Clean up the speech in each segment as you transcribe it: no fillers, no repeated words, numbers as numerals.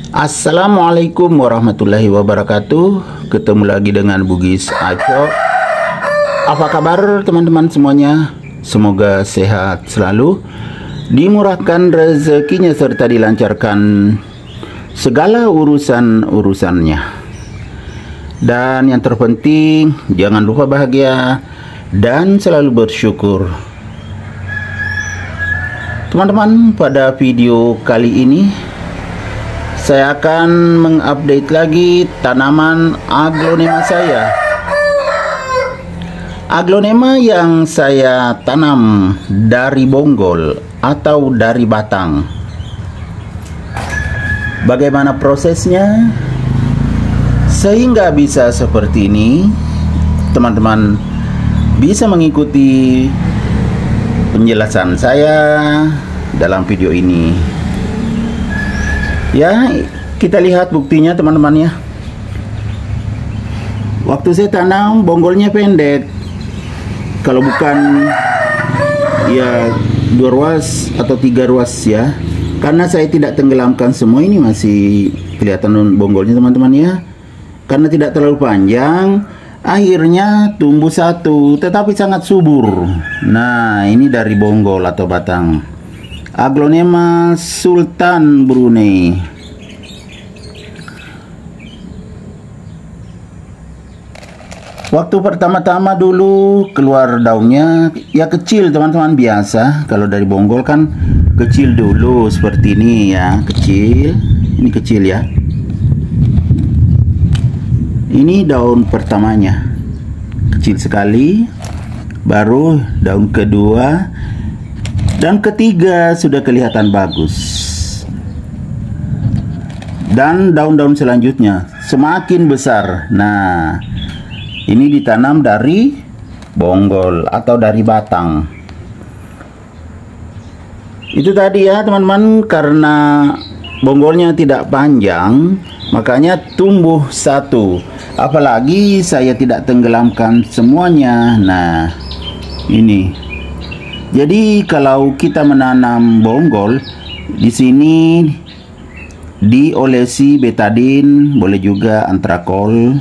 Assalamualaikum warahmatullahi wabarakatuh. Ketemu lagi dengan Bugis Aco. Apa kabar teman-teman semuanya? Semoga sehat selalu, dimurahkan rezekinya serta dilancarkan segala urusan-urusannya. Dan yang terpenting, jangan lupa bahagia dan selalu bersyukur. Teman-teman, pada video kali ini saya akan mengupdate lagi tanaman aglonema saya. Aglonema yang saya tanam dari bonggol atau dari batang. Bagaimana prosesnya sehingga bisa seperti ini? Teman-teman bisa mengikuti penjelasan saya dalam video ini. Ya, kita lihat buktinya teman-teman ya. Waktu saya tanam bonggolnya pendek. Kalau bukan ya 2 ruas atau 3 ruas ya. Karena saya tidak tenggelamkan semua, ini masih kelihatan bonggolnya teman-teman ya. Karena tidak terlalu panjang, akhirnya tumbuh satu, tetapi sangat subur. Nah, ini dari bonggol atau batang Aglonema Sultan Brunei. Waktu pertama-tama dulu keluar daunnya ya kecil teman-teman, biasa. Kalau dari bonggol kan kecil dulu seperti ini ya, kecil. Ini kecil ya. Ini daun pertamanya, kecil sekali. Baru daun kedua dan ketiga sudah kelihatan bagus. Dan daun-daun selanjutnya semakin besar. Nah, ini ditanam dari bonggol atau dari batang. Itu tadi ya teman-teman, karena bonggolnya tidak panjang, makanya tumbuh satu. Apalagi saya tidak tenggelamkan semuanya. Nah, ini. Jadi kalau kita menanam bonggol, di sini diolesi betadin, boleh juga antrakol.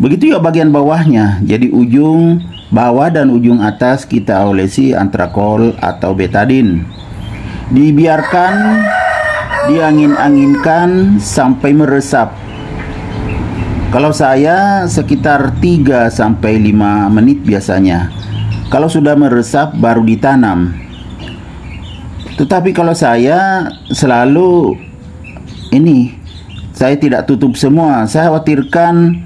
Begitu ya bagian bawahnya. Jadi ujung bawah dan ujung atas kita olesi antrakol atau betadin. Dibiarkan diangin-anginkan sampai meresap. Kalau saya sekitar 3 sampai 5 menit biasanya. Kalau sudah meresap baru ditanam. Tetapi kalau saya selalu ini, saya tidak tutup semua. Saya khawatirkan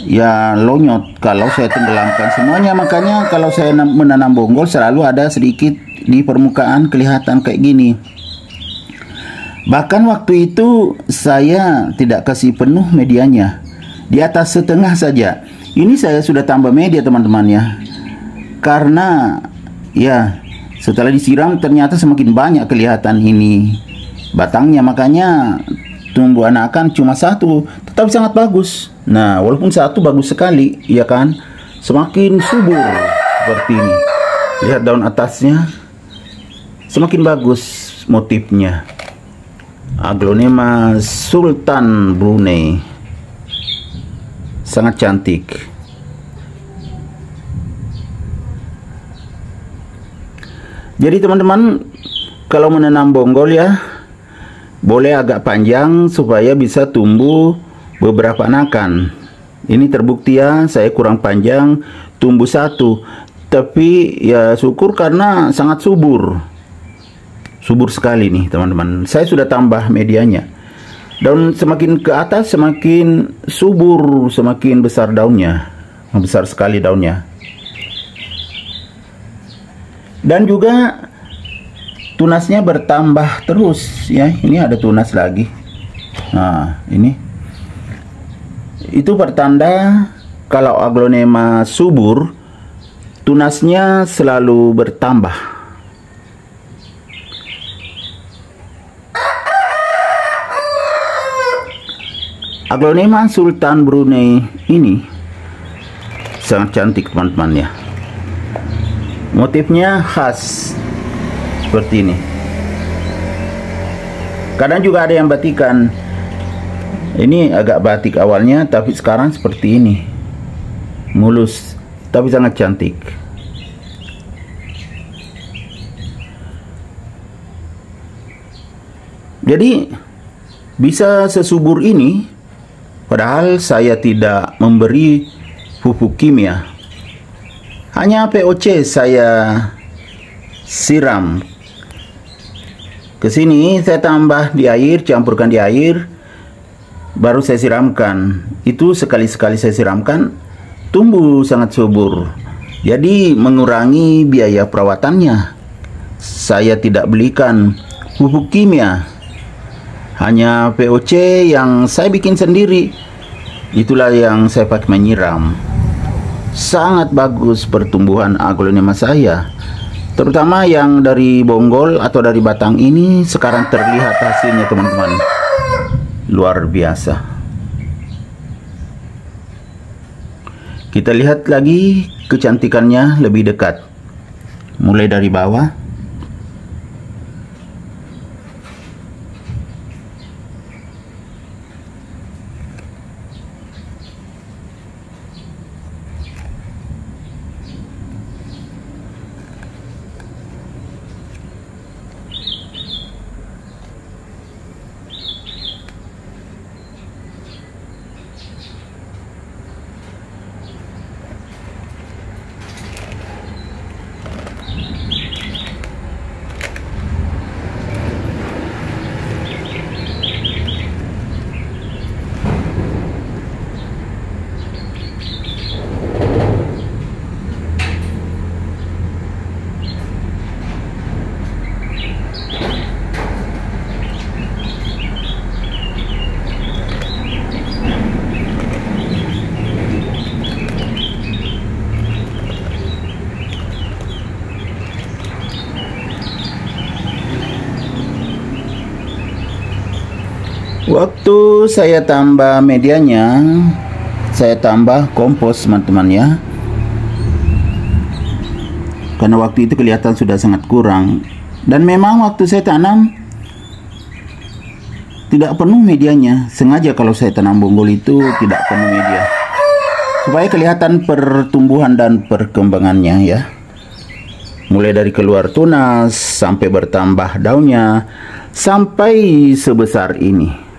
ya lonyot kalau saya tenggelamkan semuanya. Makanya kalau saya menanam bonggol selalu ada sedikit di permukaan kelihatan kayak gini. Bahkan waktu itu saya tidak kasih penuh medianya, di atas setengah saja. Ini saya sudah tambah media teman-teman ya. Karena ya setelah disiram ternyata semakin banyak kelihatan ini batangnya, makanya tumbuh anakan cuma satu, tetapi sangat bagus. Nah, walaupun satu bagus sekali, ya kan, semakin subur seperti ini. Lihat daun atasnya, semakin bagus motifnya. Aglonema Sultan Brunei, sangat cantik. Jadi teman-teman, kalau menanam bonggol ya boleh agak panjang supaya bisa tumbuh beberapa anakan. Ini terbukti ya, saya kurang panjang tumbuh satu. Tapi ya syukur karena sangat subur. Subur sekali nih teman-teman. Saya sudah tambah medianya. Daun semakin ke atas semakin subur, semakin besar daunnya. Besar sekali daunnya. Dan juga tunasnya bertambah terus ya. Ini ada tunas lagi. Nah, ini itu pertanda kalau aglonema subur, tunasnya selalu bertambah. Aglonema Sultan Brunei ini sangat cantik teman-teman ya. Motifnya khas seperti ini. Kadang juga ada yang batikan. Ini agak batik awalnya, tapi sekarang seperti ini, mulus tapi sangat cantik. Jadi bisa sesubur ini, padahal saya tidak memberi pupuk kimia. Hanya POC saya siram. Ke sini saya tambah di air, campurkan di air, baru saya siramkan. Itu sekali-sekali saya siramkan, tumbuh sangat subur. Jadi mengurangi biaya perawatannya. Saya tidak belikan pupuk kimia, hanya POC yang saya bikin sendiri. Itulah yang saya pakai menyiram. Sangat bagus pertumbuhan aglonema saya, terutama yang dari bonggol atau dari batang ini. Sekarang terlihat hasilnya teman-teman, luar biasa. Kita lihat lagi kecantikannya lebih dekat, mulai dari bawah. Waktu saya tambah medianya, saya tambah kompos teman-teman ya, karena waktu itu kelihatan sudah sangat kurang. Dan memang waktu saya tanam tidak penuh medianya. Sengaja kalau saya tanam bonggol itu tidak penuh media, supaya kelihatan pertumbuhan dan perkembangannya ya. Mulai dari keluar tunas sampai bertambah daunnya sampai sebesar ini.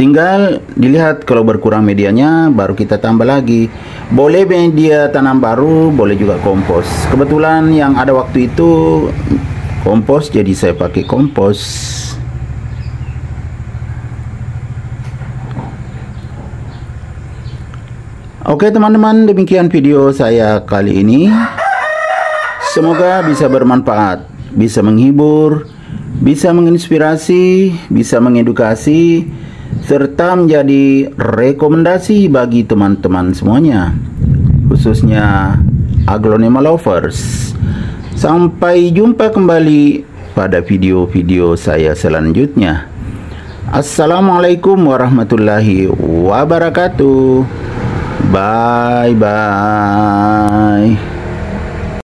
Tinggal dilihat kalau berkurang medianya, baru kita tambah lagi. Boleh media tanam baru, boleh juga kompos. Kebetulan yang ada waktu itu kompos, jadi saya pakai kompos. Oke teman-teman, demikian video saya kali ini. Semoga bisa bermanfaat, bisa menghibur, bisa menginspirasi, bisa mengedukasi, serta menjadi rekomendasi bagi teman-teman semuanya, khususnya aglonema lovers. Sampai jumpa kembali pada video-video saya selanjutnya. Assalamualaikum warahmatullahi wabarakatuh. Bye bye.